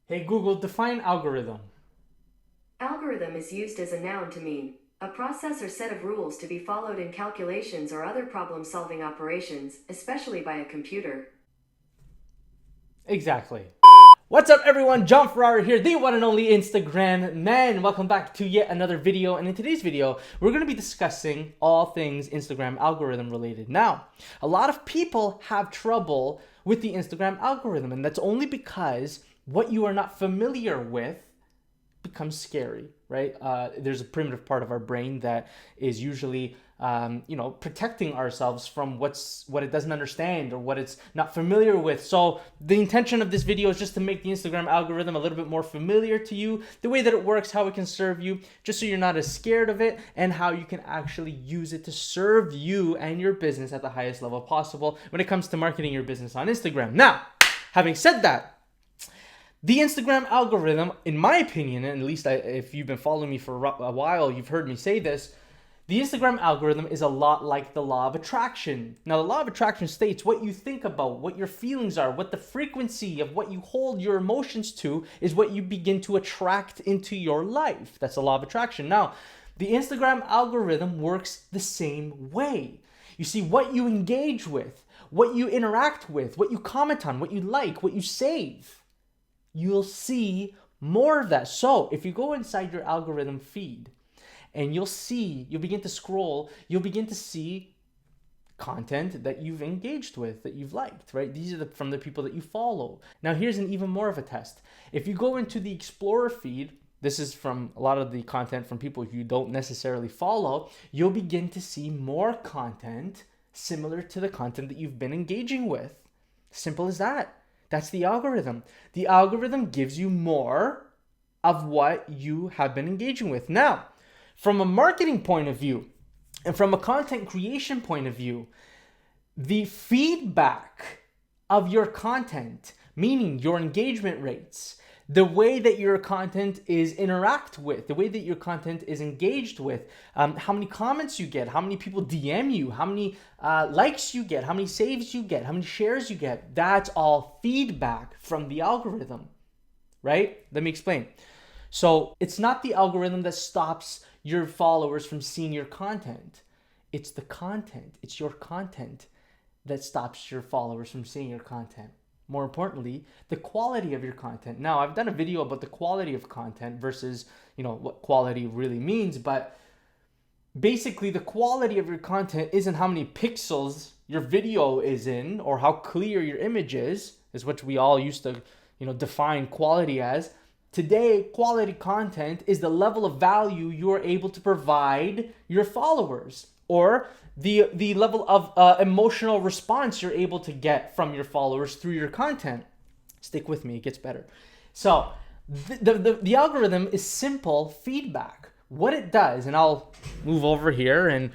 Hey Google, define algorithm. Algorithm is used as a noun to mean a process or set of rules to be followed in calculations or other problem-solving operations, especially by a computer. Exactly. What's up everyone, John Ferrara here, the one and only Instagram man. Welcome back to yet another video, and in today's video, we're going to be discussing all things Instagram algorithm related. Now, a lot of people have trouble with the Instagram algorithm, and that's only because what you are not familiar with becomes scary, right? There's a primitive part of our brain that is usually, protecting ourselves from what it doesn't understand or what it's not familiar with. So the intention of this video is just to make the Instagram algorithm a little bit more familiar to you, the way that it works, how it can serve you, just so you're not as scared of it, and how you can actually use it to serve you and your business at the highest level possible when it comes to marketing your business on Instagram. Now, having said that, the Instagram algorithm, in my opinion, and at least if you've been following me for a while, you've heard me say this, the Instagram algorithm is a lot like the law of attraction. Now, the law of attraction states what you think about, what your feelings are, what the frequency of what you hold your emotions to is what you begin to attract into your life. That's the law of attraction. Now, the Instagram algorithm works the same way. You see, what you engage with, what you interact with, what you comment on, what you like, what you save, you'll see more of that. So if you go inside your algorithm feed and you'll begin to scroll, you'll begin to see content that you've engaged with, that you've liked, right? These are from the people that you follow. Now here's an even more of a test. If you go into the Explorer feed, this is from a lot of the content from people you don't necessarily follow, you'll begin to see more content similar to the content that you've been engaging with. Simple as that. That's the algorithm. The algorithm gives you more of what you have been engaging with. Now, from a marketing point of view and from a content creation point of view, the feedback of your content, meaning your engagement rates, the way that your content is interact with, the way that your content is engaged with, how many comments you get, how many people DM you, how many likes you get, how many saves you get, how many shares you get. That's all feedback from the algorithm, right? Let me explain. So it's not the algorithm that stops your followers from seeing your content. It's the content. It's your content that stops your followers from seeing your content. More importantly, the quality of your content. Now, I've done a video about the quality of content versus, what quality really means, but basically the quality of your content isn't how many pixels your video is in or how clear your image is what we all used to, define quality as. Today, quality content is the level of value you're able to provide your followers, or the level of emotional response you're able to get from your followers through your content. Stick with me, it gets better. So the algorithm is simple feedback. What it does, and I'll move over here and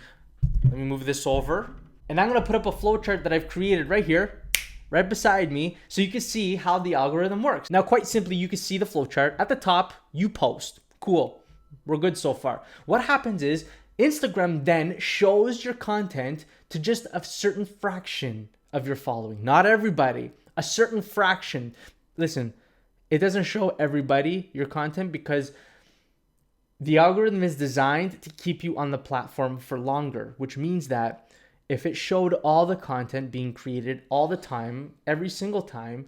let me move this over, and I'm going to put up a flowchart that I've created right here, right beside me, so you can see how the algorithm works. Now, quite simply, you can see the flowchart. At the top, you post. Cool. We're good so far. What happens is Instagram then shows your content to just a certain fraction of your following. Not everybody, a certain fraction. Listen, it doesn't show everybody your content because the algorithm is designed to keep you on the platform for longer, which means that if it showed all the content being created all the time, every single time,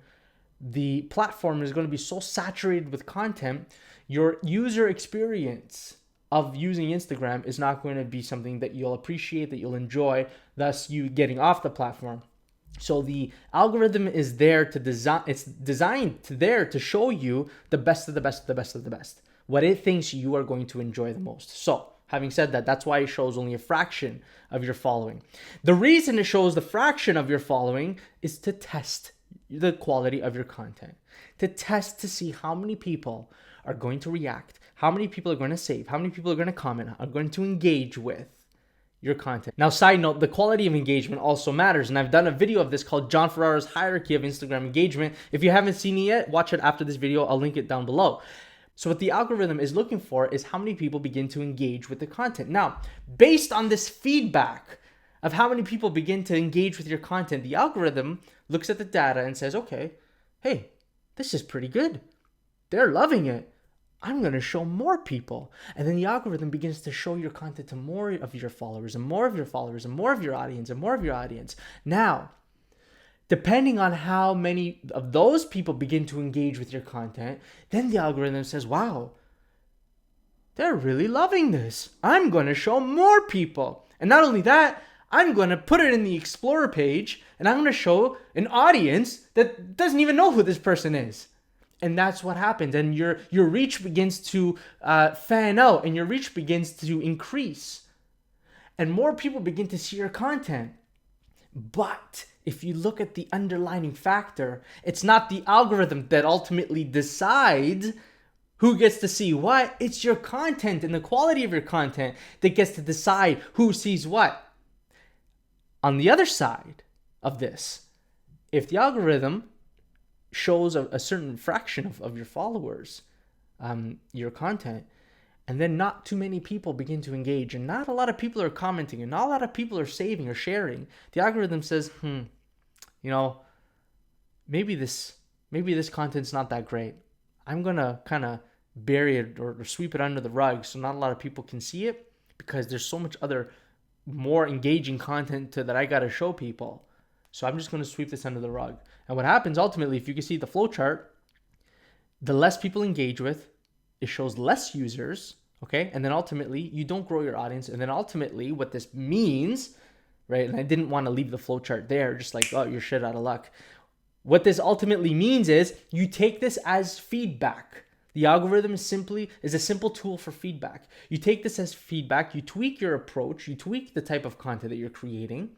the platform is going to be so saturated with content, your user experience of using Instagram is not going to be something that you'll appreciate, that you'll enjoy, thus you getting off the platform. So the algorithm is there to design, it's designed to show you the best of the best of the best of the best, what it thinks you are going to enjoy the most. So having said that, that's why it shows only a fraction of your following. The reason it shows the fraction of your following is to test the quality of your content, to test to see how many people are going to react, how many people are going to save, how many people are going to comment, are going to engage with your content. Now, side note, the quality of engagement also matters. And I've done a video of this called John Ferrara's Hierarchy of Instagram Engagement. If you haven't seen it yet, watch it after this video. I'll link it down below. So what the algorithm is looking for is how many people begin to engage with the content. Now, based on this feedback of how many people begin to engage with your content, the algorithm looks at the data and says, okay, hey, this is pretty good. they're loving it. I'm going to show more people. And then the algorithm begins to show your content to more of your followers and more of your followers and more of your audience and more of your audience. Now, depending on how many of those people begin to engage with your content, then the algorithm says, wow, they're really loving this. I'm going to show more people. And not only that, I'm going to put it in the Explorer page and I'm going to show an audience that doesn't even know who this person is. And that's what happens. And your reach begins to fan out and your reach begins to increase. And more people begin to see your content. But if you look at the underlying factor, it's not the algorithm that ultimately decides who gets to see what. It's your content and the quality of your content that gets to decide who sees what. On the other side of this, if the algorithm shows a certain fraction of your followers, your content, and then not too many people begin to engage, and not a lot of people are commenting, and not a lot of people are saving or sharing, the algorithm says, maybe this content's not that great. I'm gonna kind of bury it or sweep it under the rug so not a lot of people can see it, because there's so much other more engaging content that I gotta show people. So I'm just going to sweep this under the rug. And what happens ultimately, if you can see the flow chart, the less people engage with, it shows less users, okay? And then ultimately, you don't grow your audience. And then ultimately, what this means, right? And I didn't want to leave the flow chart there, just like, oh, you're shit out of luck. What this ultimately means is you take this as feedback. The algorithm is a simple tool for feedback. You take this as feedback, you tweak your approach, you tweak the type of content that you're creating,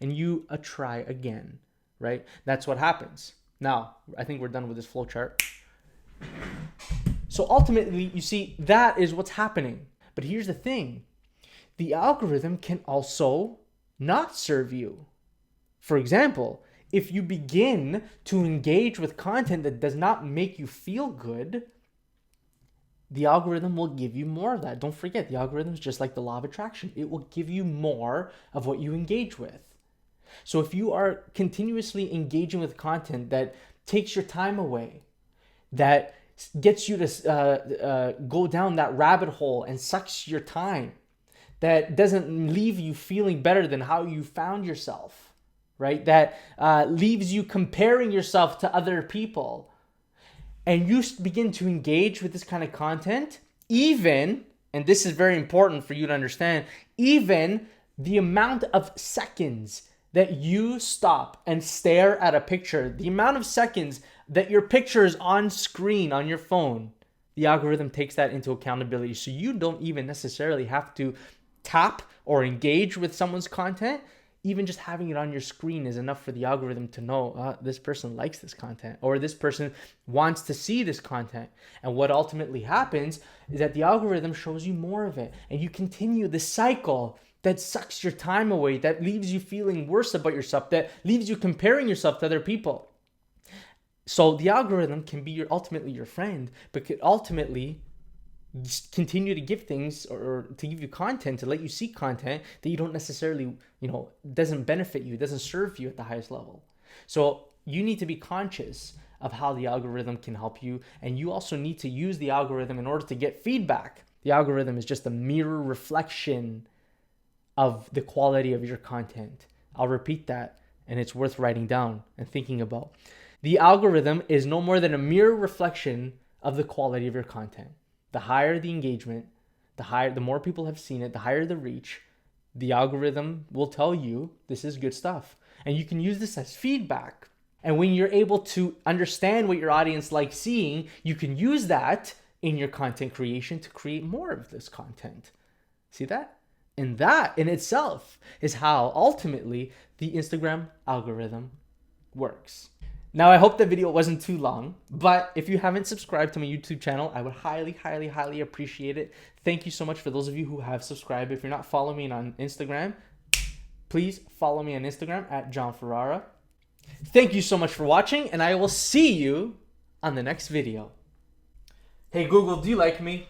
and you try again, right? That's what happens. Now, I think we're done with this flow chart. So ultimately, you see, that is what's happening. But here's the thing. The algorithm can also not serve you. For example, if you begin to engage with content that does not make you feel good, the algorithm will give you more of that. Don't forget, the algorithm is just like the law of attraction. It will give you more of what you engage with. So if you are continuously engaging with content that takes your time away, that gets you to go down that rabbit hole and sucks your time, that doesn't leave you feeling better than how you found yourself, right? That leaves you comparing yourself to other people, and you begin to engage with this kind of content, even, and this is very important for you to understand, even the amount of seconds that you stop and stare at a picture, the amount of seconds that your picture is on screen on your phone, the algorithm takes that into accountability. So you don't even necessarily have to tap or engage with someone's content. Even just having it on your screen is enough for the algorithm to know this person likes this content, or this person wants to see this content. And what ultimately happens is that the algorithm shows you more of it, and you continue the cycle that sucks your time away, that leaves you feeling worse about yourself, that leaves you comparing yourself to other people. So the algorithm can be ultimately your friend, but could ultimately continue to give things or to give you content, to let you see content that you don't necessarily, doesn't benefit you, doesn't serve you at the highest level. So you need to be conscious of how the algorithm can help you, and you also need to use the algorithm in order to get feedback. The algorithm is just a mirror reflection of the quality of your content. I'll repeat that, and it's worth writing down and thinking about. The algorithm is no more than a mirror reflection of the quality of your content. The higher the engagement, the more people have seen it, the higher the reach, the algorithm will tell you this is good stuff. And you can use this as feedback. And when you're able to understand what your audience likes seeing, you can use that in your content creation to create more of this content. See that? And that in itself is how ultimately the Instagram algorithm works. Now, I hope the video wasn't too long, but if you haven't subscribed to my YouTube channel, I would highly, highly, highly appreciate it. Thank you so much for those of you who have subscribed. If you're not following me on Instagram, please follow me on Instagram at John Ferrara. Thank you so much for watching, and I will see you on the next video. Hey Google, do you like me?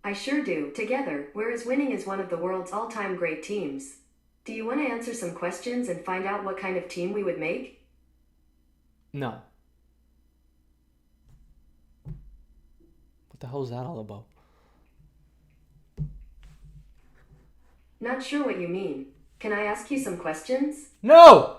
I sure do. Together, we're as winning as one of the world's all-time great teams. Do you want to answer some questions and find out what kind of team we would make? No. the hell is that all about? Not sure what you mean. Can I ask you some questions? No!